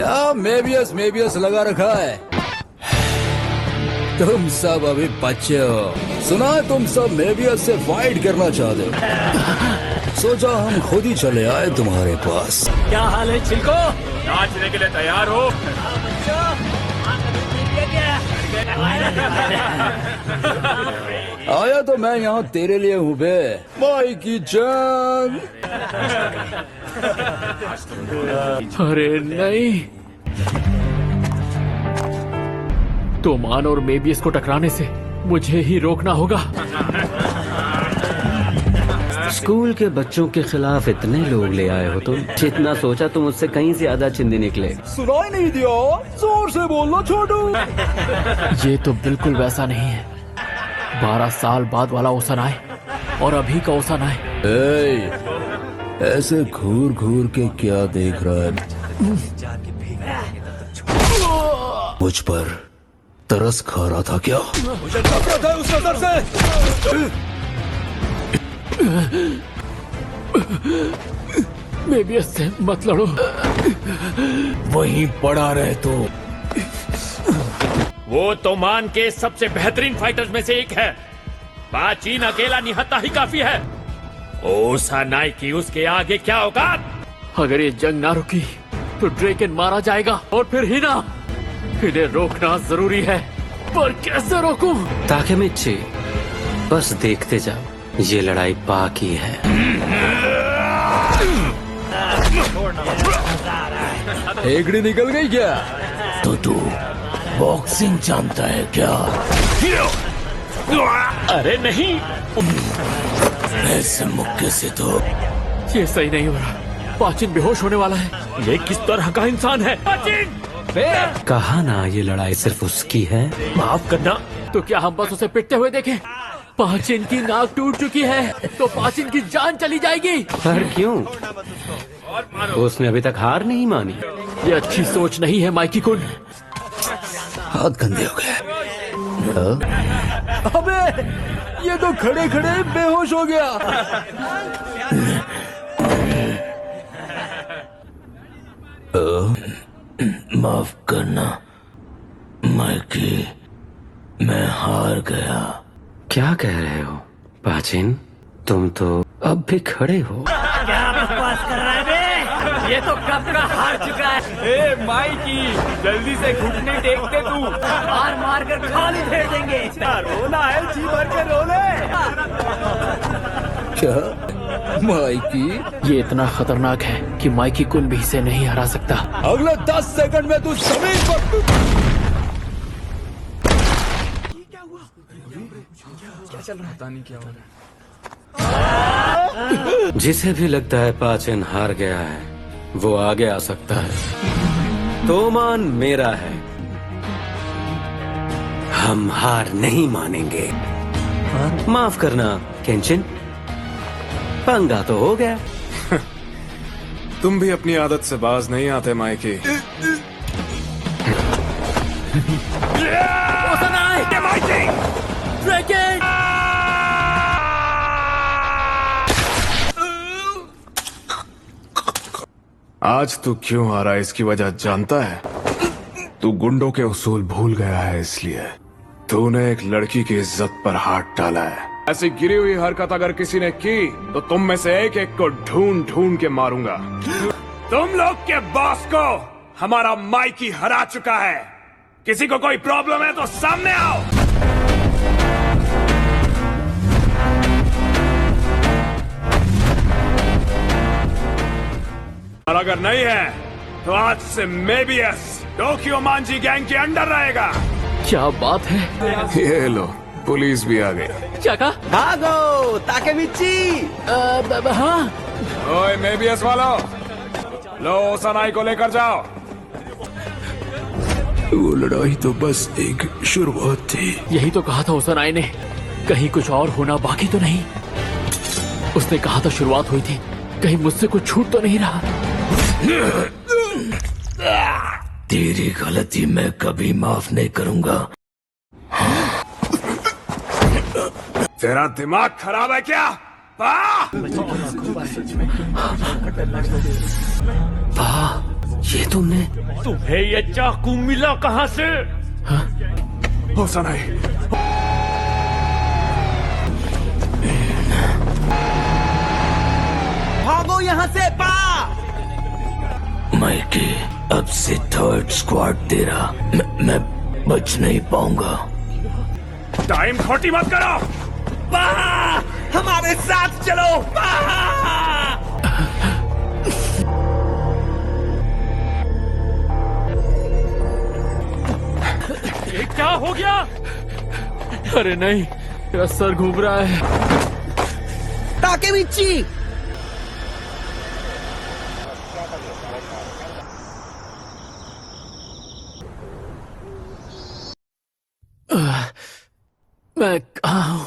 क्या मेबियस लगा रखा है? तुम सब अभी बच्चे हो। सुना है तुम सब मेबियस से फाइट करना चाहते हो। सोचा हम खुद ही चले आए तुम्हारे पास। क्या हाल है चिल्को? नाचने के लिए तैयार हो? आया तो मैं यहाँ तेरे लिए हूँ बे, माइकी जान। अरे नहीं, तोमान और मेबियस को टकराने से मुझे ही रोकना होगा। स्कूल के बच्चों के खिलाफ इतने लोग ले आए हो तुम, जितना सोचा तुम उससे कहीं ज्यादा चिंदी निकले। सुनाई नहीं दिया? जोर से बोलो छोटू। ये तो बिल्कुल वैसा नहीं है। 12 साल बाद वाला ओसन आए और अभी का ओसन आए। ऐसे घूर घूर के क्या देख रहा है? मुझ पर तरस खा रहा था क्या? मुझे नफरत है उस नजर से। मेबियस से मत लड़ो। वहीं पड़ा रहे तो। वो तोमान के सबसे बेहतरीन फाइटर्स में से एक है। पाचीन अकेला निहत्ता ही काफी है। ओसानाई की उसके आगे क्या औकात? अगर ये जंग ना रुकी तो ड्रेकन मारा जाएगा और फिर हिना। इन्हें रोकना जरूरी है, पर कैसे रोकूं? ताकेमिची, बस देखते जाओ, ये लड़ाई बाकी है। हेगड़ी निकल गई क्या? तो तू बॉक्सिंग जानता है क्या? अरे नहीं, ऐसे मुक्के से तो ये सही नहीं हो रहा। पाचिन बेहोश होने वाला है। ये किस तरह का इंसान है? पाचिन! कहा ना ये लड़ाई सिर्फ उसकी है। माफ करना। तो क्या हम बस उसे पिटते हुए देखें? पाचिन की नाक टूट चुकी है तो पाचिन की जान चली जाएगी। पर क्यों? उसने अभी तक हार नहीं मानी। ये अच्छी सोच नहीं है माइकी कुन। हाथ गंदे हो गए। अबे ये तो खड़े खड़े बेहोश हो गया। माफ करना माइकी, मैं हार गया। क्या कह रहे हो पाचिन? तुम तो अब भी खड़े हो। क्या बकवास कर रहा है बे? ये तो कब का हार चुका है। ए माइकी, जल्दी से घुटने टेक दे तू। मार मार कर खाली फेर देंगे। रोना है, जी भर के रो ले। क्या माइकी? ये इतना खतरनाक है कि माइकी कुन भी इसे नहीं हरा सकता। अगले 10 सेकंड में तू जमीन पर। जिसे भी लगता है पाचिन हार गया है, वो आगे आ सकता है। तोमान मेरा है, हम हार नहीं मानेंगे। माफ करना केंचिन, पंगा तो हो गया। तुम भी अपनी आदत से बाज नहीं आते माइकी। आज तू क्यों हारा इसकी वजह जानता है? तू गुंडों के उसूल भूल गया है, इसलिए तूने एक लड़की की इज्जत पर हाथ डाला है। ऐसी गिरी हुई हरकत अगर किसी ने की तो तुम में से एक एक को ढूंढ ढूंढ के मारूंगा। तुम लोग के बॉस को हमारा माइकी हरा चुका है। किसी को कोई प्रॉब्लम है तो सामने आओ। और अगर नहीं है तो आज से मेबियस टोक्यो मांजी गैंग के अंडर रहेगा। क्या बात है? ये लो, पुलिस भी आ गई। क्या कहा? भागो ताकेमिची। हाँ। ओए मेबियस वालों, लो ओसानाई को लेकर जाओ। वो लड़ाई तो बस एक शुरुआत थी। यही तो कहा था ओसानाई ने। कहीं कुछ और होना बाकी तो नहीं? उसने कहा था शुरुआत हुई थी, कहीं मुझसे कुछ छूट तो नहीं रहा? तेरी गलती मैं कभी माफ नहीं करूंगा। तेरा दिमाग खराब है क्या? ये तुमने तुम्हें ये चाकू मिला कहाँ से? हो सनाई, भागो यहाँ से पा। माइकी, अब से थर्ड स्क्वाड तेरा, मैं बच नहीं पाऊंगा। टाइम खोटी मत करो। हमारे साथ चलो। ये क्या हो गया? अरे नहीं, मेरा सर घूम रहा है। ताकेमिची, मैं कहाँ हूँ?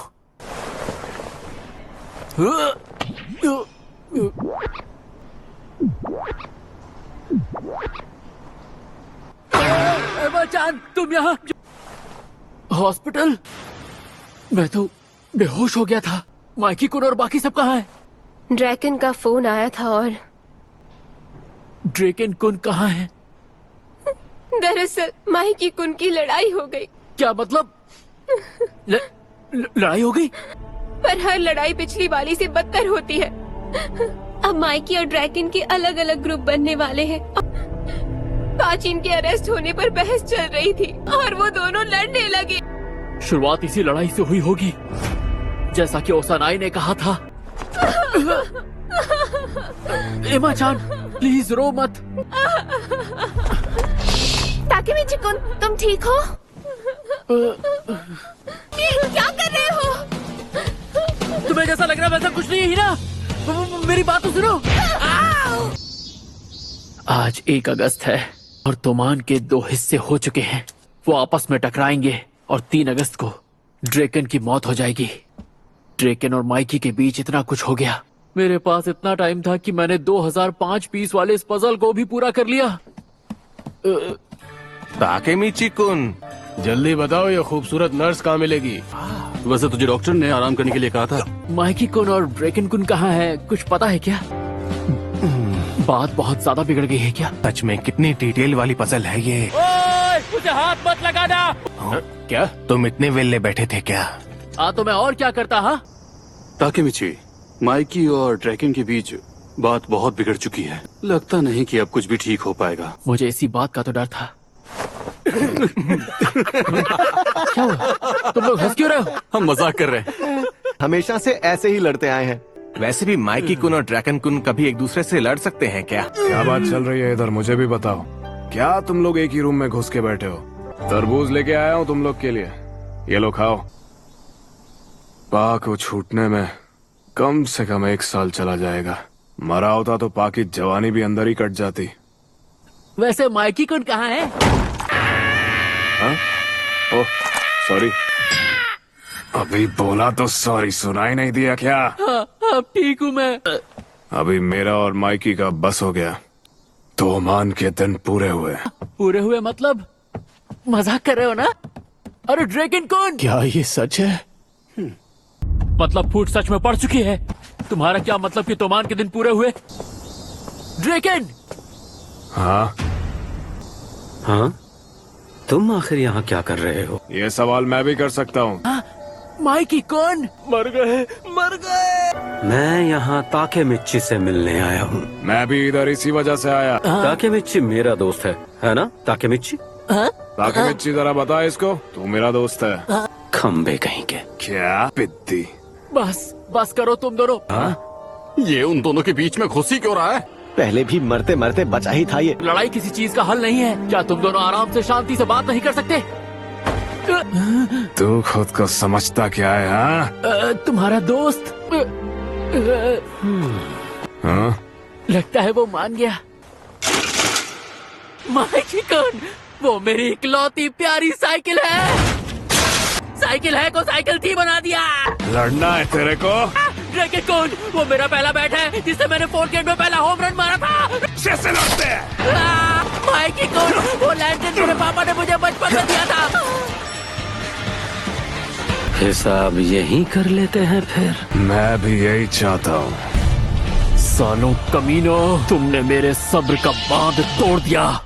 एमा-चान, तुम यहाँ? हॉस्पिटल? मैं तो बेहोश हो गया था। माइकी कुन और बाकी सब कहाँ हैं? ड्रैकन का फोन आया था और ड्रेकन कुन कहाँ है? दरअसल माइकी कुन की लड़ाई हो गई। क्या मतलब? लड़ाई हो गई? पर हर लड़ाई पिछली वाली से बदतर होती है। अब माइकी और ड्रैकन के अलग अलग ग्रुप बनने वाले हैं। पाचिन के अरेस्ट होने पर बहस चल रही थी और वो दोनों लड़ने लगे। शुरुआत इसी लड़ाई से हुई होगी, जैसा कि ओसानाई ने कहा था। एमा-चान, प्लीज रो मत। ताकेमिची कुन, तुम ठीक हो? क्या कर रहे हो? तुम्हें जैसा लग रहा है वैसा कुछ नहीं है हीना। मेरी बात तो सुनो। आज 1 अगस्त है और तोमान के 2 हिस्से हो चुके हैं। वो आपस में टकराएंगे और 3 अगस्त को ड्रेकन की मौत हो जाएगी। ड्रेकन और माइकी के बीच इतना कुछ हो गया। मेरे पास इतना टाइम था कि मैंने 2005 पीस वाले इस पजल को भी पूरा कर लिया। ताकेमिची कुन, जल्दी बताओ ये खूबसूरत नर्स कहाँ मिलेगी? वैसे तुझे डॉक्टर ने आराम करने के लिए कहा था। माइकी कुन और ड्रेकन कुन कहाँ है, कुछ पता है क्या? बात बहुत ज्यादा बिगड़ गई है क्या? सच में कितनी डिटेल वाली पजल है ये। ओए, मुझे हाथ मत लगाना। क्या तुम इतने वेले बैठे थे क्या? तो मैं और क्या करता? हाँ, ताकेमिची, माइकी और ड्रैकन के बीच बात बहुत बिगड़ चुकी है। लगता नहीं कि अब कुछ भी ठीक हो पाएगा। मुझे इसी बात का तो डर था। क्या हुआ? तुम लोग हंस क्यों रहे हो? हम मजाक कर रहे हैं। हमेशा से ऐसे ही लड़ते आए हैं। वैसे भी माइकी कुन और ड्रैकन कुन कभी एक दूसरे से लड़ सकते हैं क्या? क्या बात चल रही है इधर, मुझे भी बताओ। क्या तुम लोग एक ही रूम में घुस के बैठे हो? तरबूज लेके आया हूँ तुम लोग के लिए, ये लो खाओ। पा को छूटने में कम से कम 1 साल चला जाएगा। मरा होता तो पा की जवानी भी अंदर ही कट जाती। वैसे माइकी कुन कहाँ है? हाँ? ओह सॉरी, अभी बोला तो सॉरी सुनाई नहीं दिया क्या? अब ठीक हूँ मैं। अभी मेरा और माइकी का बस हो गया। तोमान के दिन पूरे हुए। पूरे हुए मतलब? मजाक कर रहे हो ना? अरे ड्रैकन कुन, क्या ये सच है? मतलब फूट सच में पड़ चुकी है। तुम्हारा क्या मतलब कि तोमान के दिन पूरे हुए? ड्रैकन! हाँ हाँ, तुम आखिर यहाँ क्या कर रहे हो? ये सवाल मैं भी कर सकता हूँ। माइकी कुन मर गए। मैं यहाँ ताकेमिची से मिलने आया हूँ। मैं भी इधर इसी वजह से आया। ताकेमिची मेरा दोस्त है ना ताकेमिची? ताकेमिची जरा बता इसको, तू मेरा दोस्त है। खम्बे कहीं के। क्या पिद्दी। बस करो तुम दोनों। ये उन दोनों के बीच में घुसी क्यों रहा है? पहले भी मरते मरते बचा ही था ये। लड़ाई किसी चीज का हल नहीं है। क्या तुम दोनों आराम से शांति से बात नहीं कर सकते? तू खुद को समझता क्या है? हाँ तुम्हारा दोस्त। हाँ? लगता है वो मान गया। माइकी कुन, वो मेरी इकलौती प्यारी साइकिल है। साइकिल है को साइकिल थी बना दिया। लड़ना है तेरे को? ड्रैकन कुन, वो मेरा पहला बैट है जिससे मैंने 4 गेम में पहला होम रन मारा था। अच्छे से लड़ते हैं। माइकी कुन, वो लैंटर्न मेरे पापा ने मुझे बचपन में दिया था। हिसाब यही कर लेते हैं फिर। मैं भी यही चाहता हूँ। सालों कमीनों, तुमने मेरे सब्र का बांध तोड़ दिया।